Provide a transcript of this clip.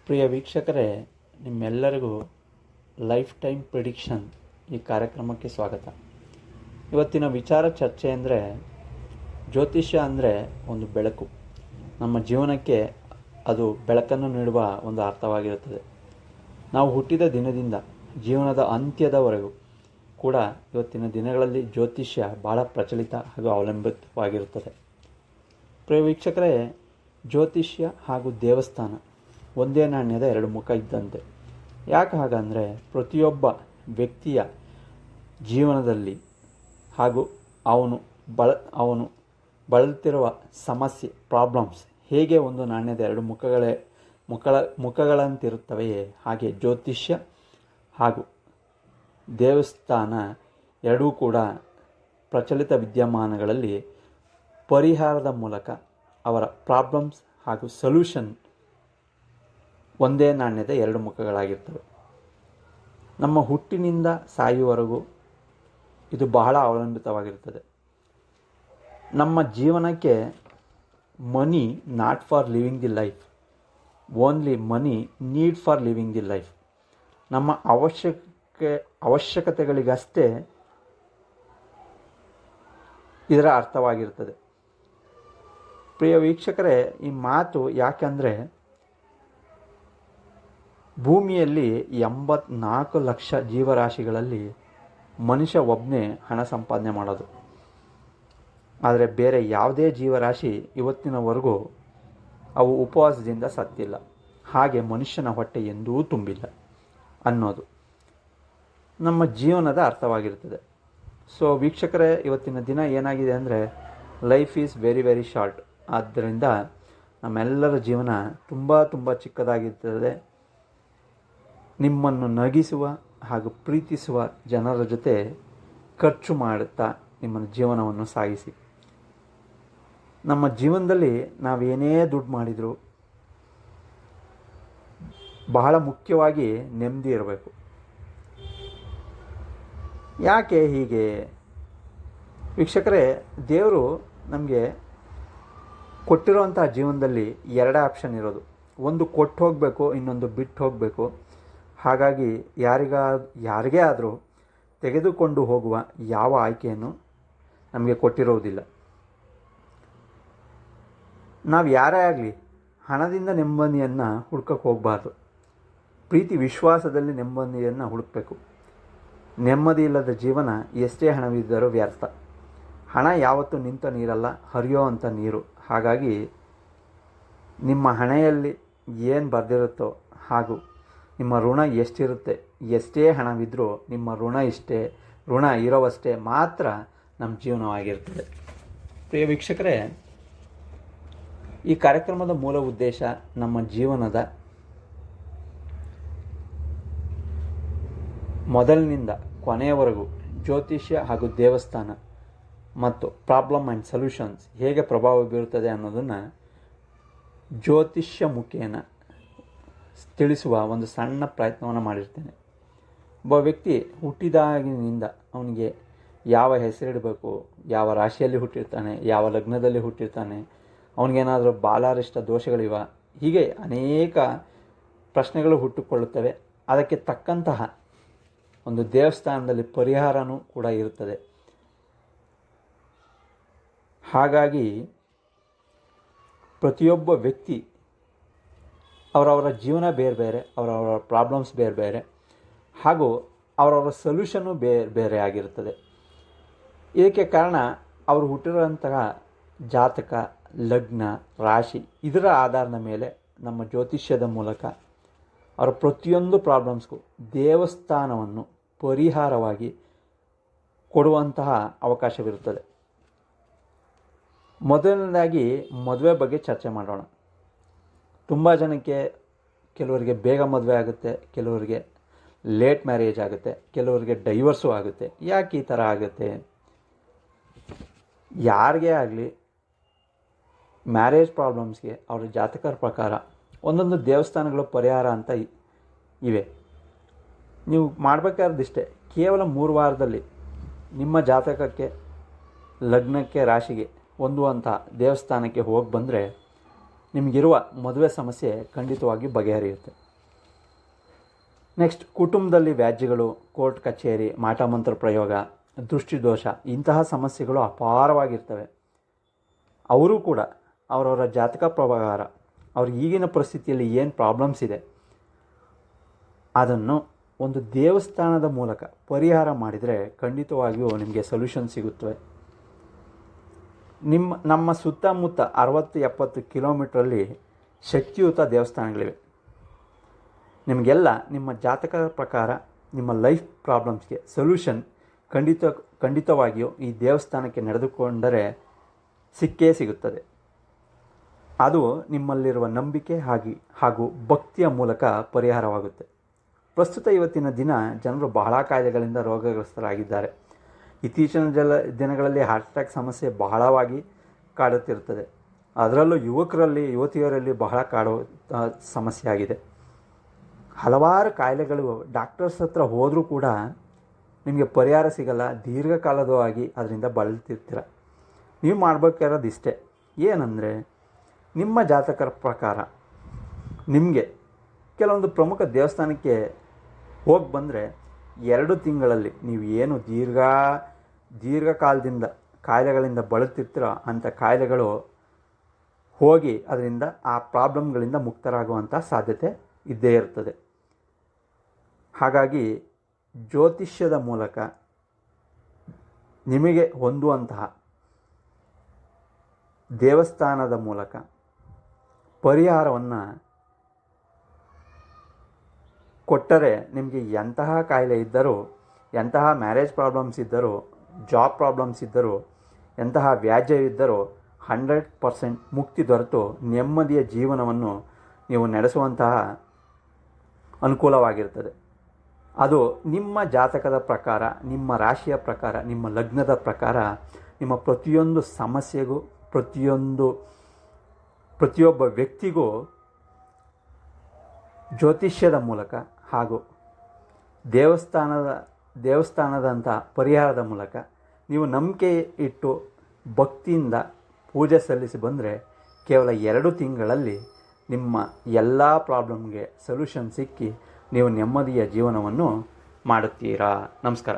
ಪ್ರಿಯ ವೀಕ್ಷಕರೇ, ನಿಮ್ಮೆಲ್ಲರಿಗೂ life time prediction ಈ ಕಾರ್ಯಕ್ರಮಕ್ಕೆ ಸ್ವಾಗತ. ಇವತ್ತಿನ ವಿಚಾರ ಚರ್ಚೆ ಅಂದರೆ ಜ್ಯೋತಿಷ್ಯ ಅಂದರೆ ಒಂದು ಬೆಳಕು. ನಮ್ಮ ಜೀವನಕ್ಕೆ ಅದು ಬೆಳಕನ್ನು ನೀಡುವ ಒಂದು ಅರ್ಥವಾಗಿರುತ್ತದೆ. ನಾವು ಹುಟ್ಟಿದ ದಿನದಿಂದ ಜೀವನದ ಅಂತ್ಯದವರೆಗೂ ಕೂಡ ಇವತ್ತಿನ ದಿನಗಳಲ್ಲಿ ಜ್ಯೋತಿಷ್ಯ ಭಾಳ ಪ್ರಚಲಿತ ಹಾಗೂ ಅವಲಂಬಿತವಾಗಿರುತ್ತದೆ. ಪ್ರಿಯ ವೀಕ್ಷಕರೇ, ಜ್ಯೋತಿಷ್ಯ ಹಾಗೂ ದೇವಸ್ಥಾನ ಒಂದೇ ನಾಣ್ಯದ ಎರಡು ಮುಖ ಇದ್ದಂತೆ. ಯಾಕೆ ಹಾಗಂದರೆ, ಪ್ರತಿಯೊಬ್ಬ ವ್ಯಕ್ತಿಯ ಜೀವನದಲ್ಲಿ ಹಾಗೂ ಅವನು ಬಳಲ್ತಿರುವ ಸಮಸ್ಯೆ, ಪ್ರಾಬ್ಲಮ್ಸ್ ಹೇಗೆ ಒಂದು ನಾಣ್ಯದ ಎರಡು ಮುಖಗಳಂತಿರುತ್ತವೆಯೇ, ಹಾಗೆ ಜ್ಯೋತಿಷ್ಯ ಹಾಗೂ ದೇವಸ್ಥಾನ ಎರಡೂ ಕೂಡ ಪ್ರಚಲಿತ ವಿದ್ಯಮಾನಗಳಲ್ಲಿ ಪರಿಹಾರದ ಮೂಲಕ ಅವರ ಪ್ರಾಬ್ಲಮ್ಸ್ ಹಾಗೂ ಸೊಲ್ಯೂಷನ್ ಒಂದೇ ನಾಣ್ಯದ ಎರಡು ಮುಖಗಳಾಗಿರ್ತವೆ. ನಮ್ಮ ಹುಟ್ಟಿನಿಂದ ಸಾಯುವವರೆಗೂ ಇದು ಬಹಳ ಅವಲಂಬಿತವಾಗಿರುತ್ತದೆ. ನಮ್ಮ ಜೀವನಕ್ಕೆ ಮನಿ not for living the life, only money need for living the life. ನಮ್ಮ ಅವಶ್ಯಕತೆಗಳಿಗಷ್ಟೇ ಇದರ ಅರ್ಥವಾಗಿರುತ್ತದೆ. ಪ್ರಿಯ ವೀಕ್ಷಕರೇ, ಈ ಮಾತು ಯಾಕೆಂದರೆ, ಭೂಮಿಯಲ್ಲಿ 84 ಲಕ್ಷ ಜೀವರಾಶಿಗಳಲ್ಲಿ ಮನುಷ್ಯ ಒಬ್ಬನೇ ಹಣ ಸಂಪಾದನೆ ಮಾಡೋದು. ಆದರೆ ಬೇರೆ ಯಾವುದೇ ಜೀವರಾಶಿ ಇವತ್ತಿನವರೆಗೂ ಅವು ಉಪವಾಸದಿಂದ ಸತ್ತಿಲ್ಲ, ಹಾಗೆ ಮನುಷ್ಯನ ಹೊಟ್ಟೆ ಎಂದೂ ತುಂಬಿಲ್ಲ ಅನ್ನೋದು ನಮ್ಮ ಜೀವನದ ಅರ್ಥವಾಗಿರ್ತದೆ. ಸೊ ವೀಕ್ಷಕರೇ, ಇವತ್ತಿನ ದಿನ ಏನಾಗಿದೆ ಅಂದರೆ, life is very very short. ಆದ್ದರಿಂದ ನಮ್ಮೆಲ್ಲರ ಜೀವನ ತುಂಬ ಚಿಕ್ಕದಾಗಿರ್ತದೆ. ನಿಮ್ಮನ್ನು ನಗಿಸುವ ಹಾಗೂ ಪ್ರೀತಿಸುವ ಜನರ ಜೊತೆ ಖರ್ಚು ಮಾಡುತ್ತಾ ನಿಮ್ಮ ಜೀವನವನ್ನು ಸಾಗಿಸಿ. ನಮ್ಮ ಜೀವನದಲ್ಲಿ ನಾವೇನೇ ದುಡ್ಡು ಮಾಡಿದರೂ ಬಹಳ ಮುಖ್ಯವಾಗಿ ನೆಮ್ಮದಿ ಇರಬೇಕು. ಯಾಕೆ ಹೀಗೆ ವೀಕ್ಷಕರೇ? ದೇವರು ನಮಗೆ ಕೊಟ್ಟಿರೋವಂಥ ಜೀವನದಲ್ಲಿ ಎರಡೇ ಆಪ್ಷನ್ ಇರೋದು. ಒಂದು ಕೊಟ್ಟು ಹೋಗಬೇಕು, ಇನ್ನೊಂದು ಬಿಟ್ಟು ಹೋಗಬೇಕು. ಹಾಗಾಗಿ ಯಾರಿಗೇ ಆದರೂ ತೆಗೆದುಕೊಂಡು ಹೋಗುವ ಯಾವ ಆಯ್ಕೆಯನ್ನು ನಮಗೆ ಕೊಟ್ಟಿರುವುದಿಲ್ಲ. ನಾವು ಯಾರೇ ಆಗಲಿ ಹಣದಿಂದ ನೆಮ್ಮದಿಯನ್ನು ಹುಡ್ಕಕ್ಕೆ ಹೋಗಬಾರ್ದು. ಪ್ರೀತಿ ವಿಶ್ವಾಸದಲ್ಲಿ ನೆಮ್ಮದಿಯನ್ನು ಹುಡುಕಬೇಕು. ನೆಮ್ಮದಿ ಇಲ್ಲದ ಜೀವನ ಎಷ್ಟೇ ಹಣವಿದ್ದರೂ ವ್ಯರ್ಥ. ಹಣ ಯಾವತ್ತೂ ನಿಂತ ನೀರಲ್ಲ, ಹರಿಯೋ ಅಂಥ ನೀರು. ಹಾಗಾಗಿ ನಿಮ್ಮ ಹಣೆಯಲ್ಲಿ ಏನು ಬರೆದಿರುತ್ತೋ ಹಾಗೂ ನಿಮ್ಮ ಋಣ ಎಷ್ಟಿರುತ್ತೆ, ಎಷ್ಟೇ ಹಣವಿದ್ದರೂ ನಿಮ್ಮ ಋಣ ಇರೋವಷ್ಟೇ ಮಾತ್ರ ನಮ್ಮ ಜೀವನವಾಗಿರ್ತದೆ. ಪ್ರಿಯ ವೀಕ್ಷಕರೇ, ಈ ಕಾರ್ಯಕ್ರಮದ ಮೂಲ ಉದ್ದೇಶ ನಮ್ಮ ಜೀವನದ ಮೊದಲಿನಿಂದ ಕೊನೆಯವರೆಗೂ ಜ್ಯೋತಿಷ್ಯ ಹಾಗೂ ದೇವಸ್ಥಾನ ಮತ್ತು ಪ್ರಾಬ್ಲಮ್ ಆ್ಯಂಡ್ ಸೊಲ್ಯೂಷನ್ಸ್ ಹೇಗೆ ಪ್ರಭಾವ ಬೀರುತ್ತದೆ ಅನ್ನೋದನ್ನು ಜ್ಯೋತಿಷ್ಯ ಮುಖೇನ ತಿಳಿಸುವ ಒಂದು ಸಣ್ಣ ಪ್ರಯತ್ನವನ್ನು ಮಾಡಿರ್ತೇನೆ. ಒಬ್ಬ ವ್ಯಕ್ತಿ ಹುಟ್ಟಿದಾಗಿನಿಂದ ಅವನಿಗೆ ಯಾವ ಹೆಸರಿಡಬೇಕು, ಯಾವ ರಾಶಿಯಲ್ಲಿ ಹುಟ್ಟಿರ್ತಾನೆ, ಯಾವ ಲಗ್ನದಲ್ಲಿ ಹುಟ್ಟಿರ್ತಾನೆ, ಅವನಿಗೇನಾದರೂ ಬಾಲಾರಿಷ್ಟ ದೋಷಗಳಿವ, ಹೀಗೆ ಅನೇಕ ಪ್ರಶ್ನೆಗಳು ಹುಟ್ಟಿಕೊಳ್ಳುತ್ತವೆ. ಅದಕ್ಕೆ ತಕ್ಕಂತಹ ಒಂದು ದೇವಸ್ಥಾನದಲ್ಲಿ ಪರಿಹಾರನೂ ಕೂಡ ಇರುತ್ತದೆ. ಹಾಗಾಗಿ ಪ್ರತಿಯೊಬ್ಬ ವ್ಯಕ್ತಿ ಅವರವರ ಜೀವನ ಬೇರೆ ಬೇರೆ, ಅವರವರ ಪ್ರಾಬ್ಲಮ್ಸ್ ಬೇರೆ ಬೇರೆ, ಹಾಗೂ ಅವರವರ ಸೊಲ್ಯೂಷನ್ನು ಬೇರೆ ಆಗಿರುತ್ತದೆ. ಇದಕ್ಕೆ ಕಾರಣ ಅವರು ಹುಟ್ಟಿರುವಂತಹ ಜಾತಕ, ಲಗ್ನ, ರಾಶಿ, ಇದರ ಆಧಾರದ ಮೇಲೆ ನಮ್ಮ ಜ್ಯೋತಿಷ್ಯದ ಮೂಲಕ ಅವರ ಪ್ರತಿಯೊಂದು ಪ್ರಾಬ್ಲಮ್ಸ್ಗೂ ದೇವಸ್ಥಾನವನ್ನು ಪರಿಹಾರವಾಗಿ ಕೊಡುವಂತಹ ಅವಕಾಶವಿರುತ್ತದೆ. ಮೊದಲನೇದಾಗಿ ಮದುವೆ ಬಗ್ಗೆ ಚರ್ಚೆ ಮಾಡೋಣ. ತುಂಬ ಜನಕ್ಕೆ, ಕೆಲವರಿಗೆ ಬೇಗ ಮದುವೆ ಆಗುತ್ತೆ, ಕೆಲವರಿಗೆ ಲೇಟ್ ಮ್ಯಾರೇಜ್ ಆಗುತ್ತೆ, ಕೆಲವರಿಗೆ ಡೈವರ್ಸು ಆಗುತ್ತೆ. ಯಾಕೆ ಈ ಥರ ಆಗುತ್ತೆ? ಯಾರಿಗೇ ಆಗಲಿ ಮ್ಯಾರೇಜ್ ಪ್ರಾಬ್ಲಮ್ಸ್ಗೆ ಅವರ ಜಾತಕರ ಪ್ರಕಾರ ಒಂದೊಂದು ದೇವಸ್ಥಾನಗಳ ಪರಿಹಾರ ಅಂತ ಇವೆ. ನೀವು ಮಾಡಬೇಕಾದ್ದಿಷ್ಟೇ, ಕೇವಲ 3 ವಾರದಲ್ಲಿ ನಿಮ್ಮ ಜಾತಕಕ್ಕೆ, ಲಗ್ನಕ್ಕೆ, ರಾಶಿಗೆ ಹೊಂದುವಂಥ ದೇವಸ್ಥಾನಕ್ಕೆ ಹೋಗಿ ಬಂದರೆ ನಿಮಗಿರುವ ಮದುವೆ ಸಮಸ್ಯೆ ಖಂಡಿತವಾಗಿ ಬಗೆಹರಿಯುತ್ತೆ. ನೆಕ್ಸ್ಟ್, ಕುಟುಂಬದಲ್ಲಿ ವ್ಯಾಜ್ಯಗಳು, ಕೋರ್ಟ್ ಕಚೇರಿ, ಮಾಟಮಂತ್ರ ಪ್ರಯೋಗ, ದೃಷ್ಟಿದೋಷ ಇಂತಹ ಸಮಸ್ಯೆಗಳು ಅಪಾರವಾಗಿರ್ತವೆ. ಅವರು ಕೂಡ ಅವರವರ ಜಾತಕ ಪ್ರಕಾರ ಅವ್ರ ಈಗಿನ ಪರಿಸ್ಥಿತಿಯಲ್ಲಿ ಏನು ಪ್ರಾಬ್ಲಮ್ಸ್ ಇದೆ ಅದನ್ನು ಒಂದು ದೇವಸ್ಥಾನದ ಮೂಲಕ ಪರಿಹಾರ ಮಾಡಿದರೆ ಖಂಡಿತವಾಗಿಯೂ ನಿಮಗೆ ಸೊಲ್ಯೂಷನ್ ಸಿಗುತ್ತವೆ. ನಮ್ಮ ಸುತ್ತಮುತ್ತ 60-70 ಕಿಲೋಮೀಟ್ರಲ್ಲಿ ಶಕ್ತಿಯುತ ದೇವಸ್ಥಾನಗಳಿವೆ. ನಿಮಗೆಲ್ಲ ನಿಮ್ಮ ಜಾತಕದ ಪ್ರಕಾರ ನಿಮ್ಮ ಲೈಫ್ ಪ್ರಾಬ್ಲಮ್ಸ್ಗೆ ಸೊಲ್ಯೂಷನ್ ಖಂಡಿತವಾಗಿಯೂ ಈ ದೇವಸ್ಥಾನಕ್ಕೆ ನಡೆದುಕೊಂಡರೆ ಸಿಕ್ಕೇ ಸಿಗುತ್ತದೆ. ಅದು ನಿಮ್ಮಲ್ಲಿರುವ ನಂಬಿಕೆ ಹಾಗೂ ಭಕ್ತಿಯ ಮೂಲಕ ಪರಿಹಾರವಾಗುತ್ತೆ. ಪ್ರಸ್ತುತ ಇವತ್ತಿನ ದಿನ ಜನರು ಬಹಳ ಕಾಯಿಲೆಗಳಿಂದ ರೋಗಗ್ರಸ್ತರಾಗಿದ್ದಾರೆ. ಇತ್ತೀಚಿನ ದಿನಗಳಲ್ಲಿ ಹಾರ್ಟ್ ಅಟ್ಯಾಕ್ ಸಮಸ್ಯೆ ಬಹಳವಾಗಿ ಕಾಡುತ್ತಿರುತ್ತದೆ. ಅದರಲ್ಲೂ ಯುವತಿಯರಲ್ಲಿ ಬಹಳ ಕಾಡುವ ಸಮಸ್ಯೆ ಆಗಿದೆ. ಹಲವಾರು ಕಾಯಿಲೆಗಳು ಡಾಕ್ಟರ್ಸ್ ಹತ್ರ ಹೋದರೂ ಕೂಡ ನಿಮಗೆ ಪರಿಹಾರ ಸಿಗಲ್ಲ. ದೀರ್ಘಕಾಲದವಾಗಿ ಅದರಿಂದ ಬಳಲ್ತಿರ್ತೀರ. ನೀವು ಮಾಡಬೇಕಾಗಿರೋದು ಇಷ್ಟೇ, ಏನಂದರೆ ನಿಮ್ಮ ಜಾತಕರ ಪ್ರಕಾರ ನಿಮಗೆ ಕೆಲವೊಂದು ಪ್ರಮುಖ ದೇವಸ್ಥಾನಕ್ಕೆ ಹೋಗಿ ಬಂದರೆ 2 ತಿಂಗಳಲ್ಲಿ ನೀವು ಏನು ದೀರ್ಘಕಾಲದಿಂದ ಕಾಯಿಲೆಗಳಿಂದ ಬಳಲ್ತಿರ್ತೀರೋ ಅಂಥ ಕಾಯಿಲೆಗಳು ಹೋಗಿ ಅದರಿಂದ ಆ ಪ್ರಾಬ್ಲಮ್ಗಳಿಂದ ಮುಕ್ತರಾಗುವಂಥ ಸಾಧ್ಯತೆ ಇದ್ದೇ ಇರ್ತದೆ. ಹಾಗಾಗಿ ಜ್ಯೋತಿಷ್ಯದ ಮೂಲಕ ನಿಮಗೆ ಹೊಂದುವಂತಹ ದೇವಸ್ಥಾನದ ಮೂಲಕ ಪರಿಹಾರವನ್ನು ಕೊಟ್ಟರೆ ನಿಮಗೆ ಎಂತಹ ಕಾಯಿಲೆ ಇದ್ದರೂ, ಎಂತಹ ಮ್ಯಾರೇಜ್ ಪ್ರಾಬ್ಲಮ್ಸ್ ಇದ್ದರೂ, ಜಾಬ್ ಪ್ರಾಬ್ಲಮ್ಸ್ ಇದ್ದರೂ, ಎಂತಹ ವ್ಯಾಜ್ಯ ಇದ್ದರೂ 100% ಮುಕ್ತಿ ದೊರೆತು ನೆಮ್ಮದಿಯ ಜೀವನವನ್ನು ನೀವು ನಡೆಸುವಂತಹ ಅನುಕೂಲವಾಗಿರ್ತದೆ. ಅದು ನಿಮ್ಮ ಜಾತಕದ ಪ್ರಕಾರ, ನಿಮ್ಮ ರಾಶಿಯ ಪ್ರಕಾರ, ನಿಮ್ಮ ಲಗ್ನದ ಪ್ರಕಾರ ನಿಮ್ಮ ಪ್ರತಿಯೊಂದು ಸಮಸ್ಯೆಗೂ, ಪ್ರತಿಯೊಬ್ಬ ವ್ಯಕ್ತಿಗೂ ಜ್ಯೋತಿಷ್ಯದ ಮೂಲಕ ಹಾಗೂ ದೇವಸ್ಥಾನದಂಥ ಪರಿಹಾರದ ಮೂಲಕ ನೀವು ನಂಬಿಕೆ ಇಟ್ಟು ಭಕ್ತಿಯಿಂದ ಪೂಜೆ ಸಲ್ಲಿಸಿ ಬಂದರೆ ಕೇವಲ 2 ತಿಂಗಳಲ್ಲಿ ನಿಮ್ಮ ಎಲ್ಲ ಪ್ರಾಬ್ಲಮ್ಗೆ ಸೊಲ್ಯೂಷನ್ ಸಿಕ್ಕಿ ನೀವು ನೆಮ್ಮದಿಯ ಜೀವನವನ್ನು ಮಾಡುತ್ತೀರಾ. ನಮಸ್ಕಾರ.